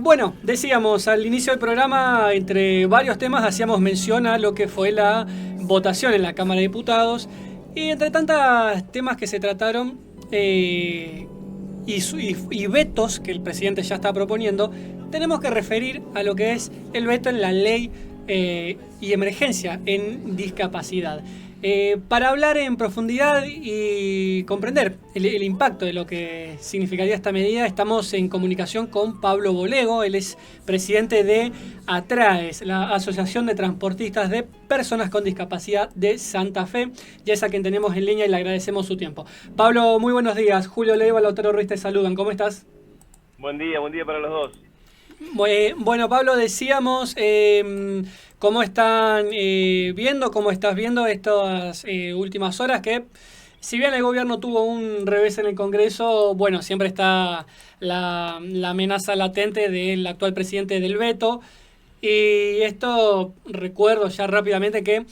Bueno, decíamos al inicio del programa, entre varios temas hacíamos mención a lo que fue la votación en la Cámara de Diputados y entre tantos temas que se trataron y vetos que el presidente ya está proponiendo, tenemos que referir a lo que es el veto en la ley y emergencia en discapacidad. Para hablar en profundidad y comprender el impacto de lo que significaría esta medida, estamos en comunicación con Pablo Bolego. Él es presidente de ATRAES, la Asociación de Transportistas de Personas con Discapacidad de Santa Fe, y es a quien tenemos en línea y le agradecemos su tiempo. Pablo, muy buenos días. Julio Leiva, Lautaro Ruiz te saludan. ¿Cómo estás? Buen día para los dos. Bueno, Pablo, decíamos cómo están viendo, cómo estás viendo estas últimas horas, que si bien el gobierno tuvo un revés en el Congreso, bueno, siempre está la amenaza latente del actual presidente del veto. Y esto recuerdo ya rápidamente que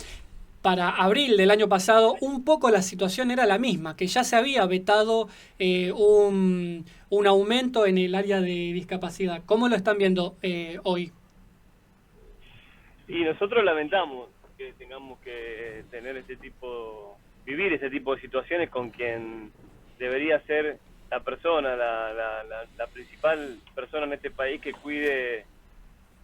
para abril del año pasado un poco la situación era la misma, que ya se había vetado un aumento en el área de discapacidad. ¿Cómo lo están viendo hoy? Y nosotros lamentamos que tengamos que vivir este tipo de situaciones con quien debería ser la persona, la principal persona en este país que cuide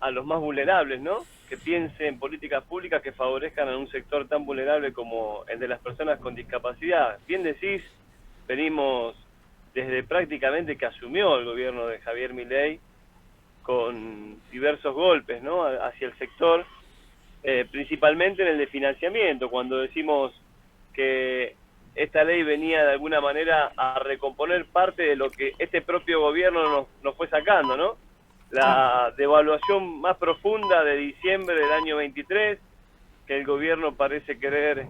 a los más vulnerables, ¿no? Que piense en políticas públicas que favorezcan a un sector tan vulnerable como el de las personas con discapacidad. Bien decís, venimos desde prácticamente que asumió el gobierno de Javier Milei con diversos golpes, ¿no?, hacia el sector, principalmente en el de financiamiento, cuando decimos que esta ley venía de alguna manera a recomponer parte de lo que este propio gobierno nos fue sacando, ¿no? La devaluación más profunda de diciembre del año 23, que el gobierno parece querer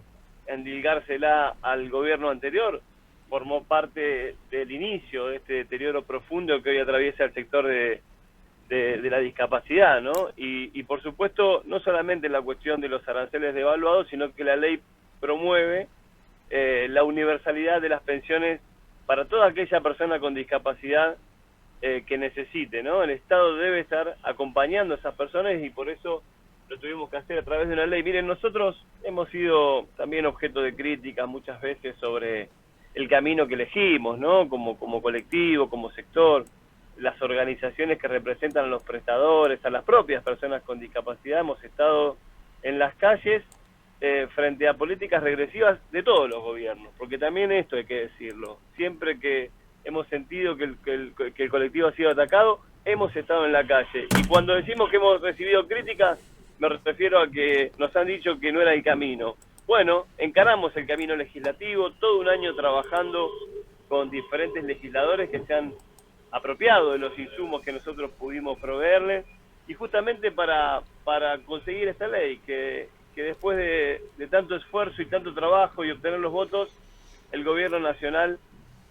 endilgársela al gobierno anterior, formó parte del inicio de este deterioro profundo que hoy atraviesa el sector de la discapacidad, ¿no? Y por supuesto, no solamente la cuestión de los aranceles devaluados, sino que la ley promueve la universalidad de las pensiones para toda aquella persona con discapacidad que necesite, ¿no? El Estado debe estar acompañando a esas personas y por eso lo tuvimos que hacer a través de una ley. Miren, nosotros hemos sido también objeto de críticas muchas veces sobre el camino que elegimos, ¿no? Como colectivo, como sector, las organizaciones que representan a los prestadores, a las propias personas con discapacidad, hemos estado en las calles frente a políticas regresivas de todos los gobiernos, porque también esto hay que decirlo, siempre que hemos sentido que el colectivo ha sido atacado, hemos estado en la calle. Y cuando decimos que hemos recibido críticas, me refiero a que nos han dicho que no era el camino. Bueno, encaramos el camino legislativo, todo un año trabajando con diferentes legisladores que se han apropiado de los insumos que nosotros pudimos proveerles, y justamente para conseguir esta ley, que después de tanto esfuerzo y tanto trabajo y obtener los votos, el gobierno nacional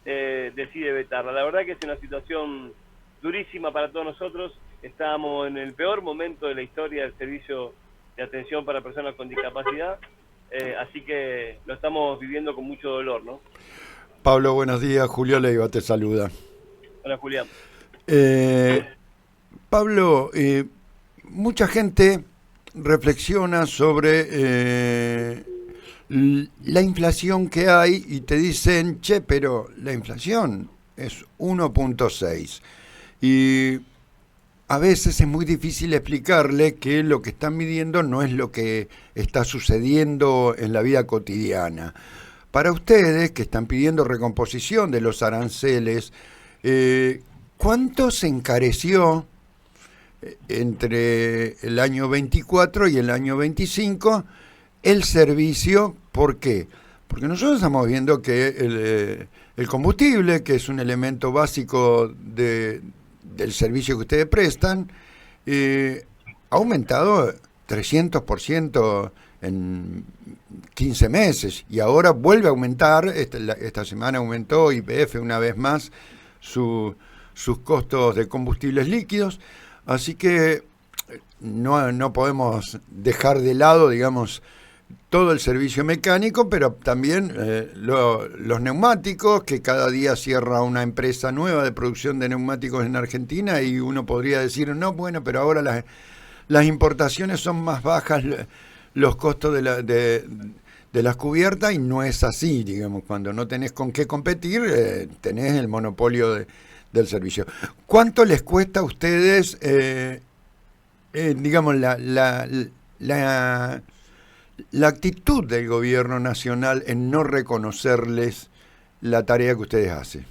decide vetarla. La verdad que es una situación durísima para todos nosotros. Estábamos en el peor momento de la historia del servicio de atención para personas con discapacidad, así que lo estamos viviendo con mucho dolor, ¿no? Pablo, buenos días. Julio Leiva te saluda. Hola, Julián. Pablo, mucha gente reflexiona sobre la inflación que hay y te dicen, che, pero la inflación es 1.6. Y a veces es muy difícil explicarle que lo que están midiendo no es lo que está sucediendo en la vida cotidiana. Para ustedes, que están pidiendo recomposición de los aranceles, ¿cuánto se encareció entre el año 24 y el año 25 el servicio? ¿Por qué? Porque nosotros estamos viendo que el combustible, que es un elemento básico del servicio que ustedes prestan, ha aumentado 300% en 15 meses y ahora vuelve a aumentar. Esta semana aumentó YPF una vez más sus costos de combustibles líquidos, así que no podemos dejar de lado, digamos, todo el servicio mecánico, pero también los neumáticos, que cada día cierra una empresa nueva de producción de neumáticos en Argentina, y uno podría decir, no, bueno, pero ahora las importaciones son más bajas, los costos de las cubiertas, y no es así, digamos. Cuando no tenés con qué competir, tenés el monopolio del servicio. ¿Cuánto les cuesta a ustedes, digamos, la actitud del gobierno nacional en no reconocerles la tarea que ustedes hacen?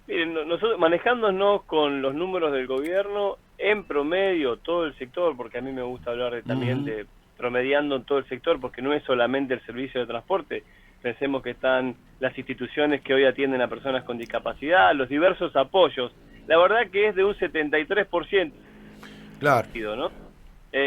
Miren, nosotros manejándonos con los números del gobierno, en promedio, todo el sector, porque a mí me gusta hablar también de promediando en todo el sector, porque no es solamente el servicio de transporte. Pensemos que están las instituciones que hoy atienden a personas con discapacidad, los diversos apoyos. La verdad que es de un 73%. Claro. ¿No?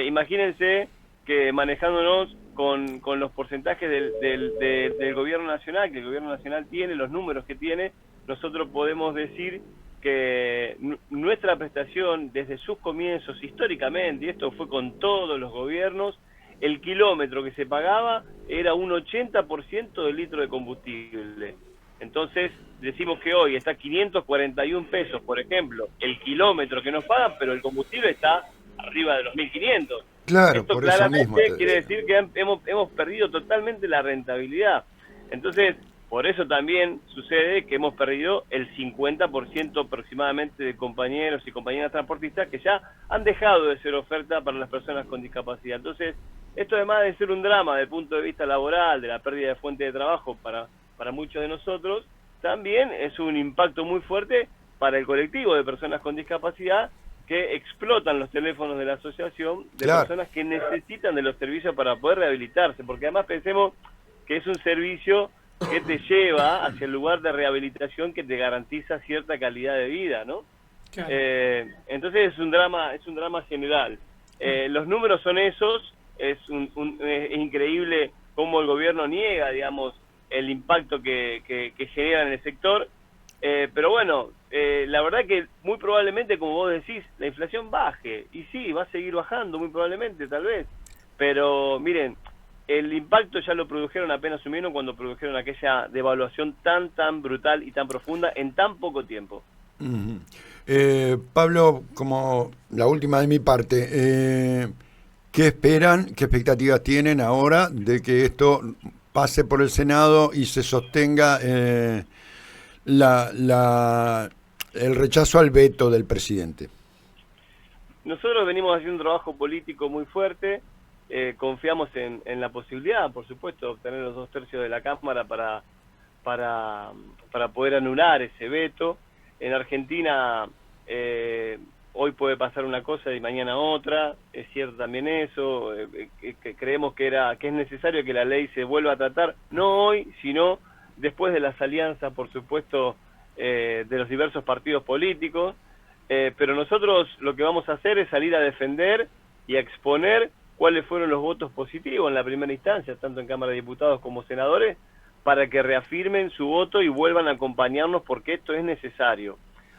Imagínense que manejándonos con los porcentajes del gobierno nacional, que el gobierno nacional tiene, los números que tiene, nosotros podemos decir que nuestra prestación desde sus comienzos históricamente, y esto fue con todos los gobiernos, el kilómetro que se pagaba era un 80% del litro de combustible. Entonces decimos que hoy está 541 pesos, por ejemplo, el kilómetro que nos pagan, pero el combustible está arriba de los 1.500. Claro, esto por claramente eso mismo quiere decir que hemos perdido totalmente la rentabilidad. Entonces, por eso también sucede que hemos perdido el 50% aproximadamente de compañeros y compañeras transportistas que ya han dejado de ser oferta para las personas con discapacidad. Entonces, esto además de ser un drama desde el punto de vista laboral, de la pérdida de fuente de trabajo para muchos de nosotros, también es un impacto muy fuerte para el colectivo de personas con discapacidad que explotan los teléfonos de la asociación de personas que necesitan de los servicios para poder rehabilitarse, porque además pensemos que es un servicio que te lleva hacia el lugar de rehabilitación que te garantiza cierta calidad de vida, ¿no? Claro. Entonces es un drama general. Los números son esos, es increíble cómo el gobierno niega, digamos, el impacto que genera en el sector, pero bueno, la verdad que muy probablemente, como vos decís, la inflación baje, y sí, va a seguir bajando muy probablemente, tal vez, pero miren, el impacto ya lo produjeron apenas asumieron cuando produjeron aquella devaluación tan brutal y tan profunda en tan poco tiempo. Pablo, como la última de mi parte, ¿qué esperan, qué expectativas tienen ahora de que esto pase por el Senado y se sostenga el rechazo al veto del presidente? Nosotros venimos haciendo un trabajo político muy fuerte. Confiamos en la posibilidad, por supuesto, de obtener los 2/3 de la Cámara para poder anular ese veto. En Argentina hoy puede pasar una cosa y mañana otra, es cierto también eso, que creemos que es necesario que la ley se vuelva a tratar, no hoy, sino después de las alianzas, por supuesto, de los diversos partidos políticos, pero nosotros lo que vamos a hacer es salir a defender y a exponer cuáles fueron los votos positivos en la primera instancia, tanto en Cámara de Diputados como senadores, para que reafirmen su voto y vuelvan a acompañarnos porque esto es necesario.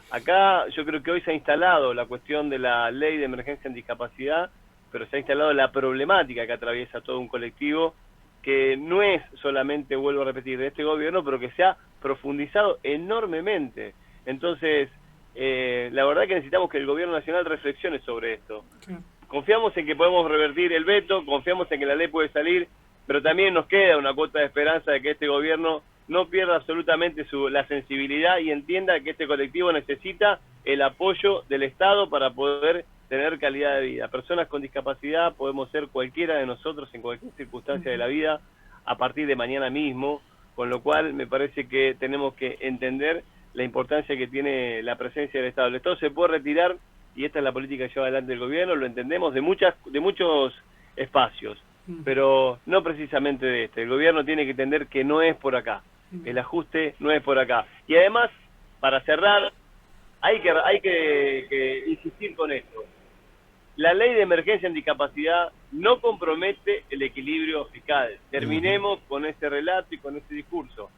Acá yo creo que hoy se ha instalado la cuestión de la ley de emergencia en discapacidad, pero se ha instalado la problemática que atraviesa todo un colectivo, que no es solamente, vuelvo a repetir, de este gobierno, pero que se ha profundizado enormemente. Entonces, la verdad que necesitamos que el gobierno nacional reflexione sobre esto. Confiamos en que podemos revertir el veto, confiamos en que la ley puede salir, pero también nos queda una cuota de esperanza de que este gobierno no pierda absolutamente la sensibilidad y entienda que este colectivo necesita el apoyo del Estado para poder tener calidad de vida. Personas con discapacidad podemos ser cualquiera de nosotros en cualquier circunstancia de la vida a partir de mañana mismo, con lo cual me parece que tenemos que entender la importancia que tiene la presencia del Estado. El Estado se puede retirar, y esta es la política que lleva adelante el gobierno, lo entendemos de muchos espacios, pero no precisamente de este. El gobierno tiene que entender que no es por acá, el ajuste no es por acá. Y además, para cerrar, hay que insistir con esto. La ley de emergencia en discapacidad no compromete el equilibrio fiscal. Terminemos con ese relato y con ese discurso.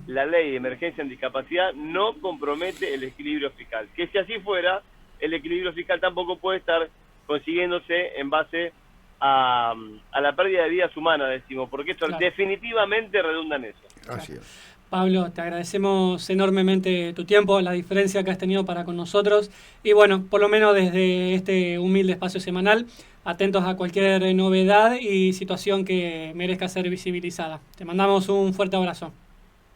La ley de emergencia en discapacidad no compromete el equilibrio fiscal. Que si así fuera, el equilibrio fiscal tampoco puede estar consiguiéndose en base a la pérdida de vidas humanas, decimos, porque esto Claro. definitivamente redunda en eso. Así es. Pablo, te agradecemos enormemente tu tiempo, la diferencia que has tenido para con nosotros y bueno, por lo menos desde este humilde espacio semanal, atentos a cualquier novedad y situación que merezca ser visibilizada. Te mandamos un fuerte abrazo.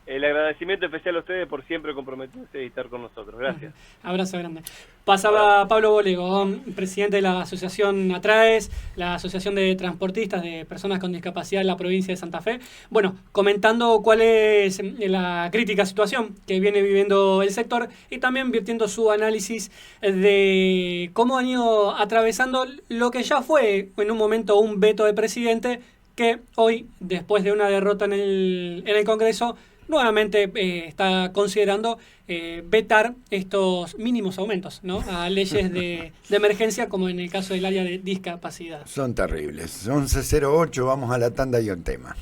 El agradecimiento especial a ustedes por siempre comprometerse y estar con nosotros. Gracias. Abrazo grande. Pasaba Pablo Bolego, presidente de la Asociación Atraes, la Asociación de Transportistas de Personas con Discapacidad en la provincia de Santa Fe. Bueno, comentando cuál es la crítica situación que viene viviendo el sector y también virtiendo su análisis de cómo han ido atravesando lo que ya fue en un momento un veto del presidente que hoy, después de una derrota en el Congreso, nuevamente está considerando vetar estos mínimos aumentos, ¿no?, a leyes de emergencia, como en el caso del área de discapacidad. Son terribles. 11:08, vamos a la tanda y un tema.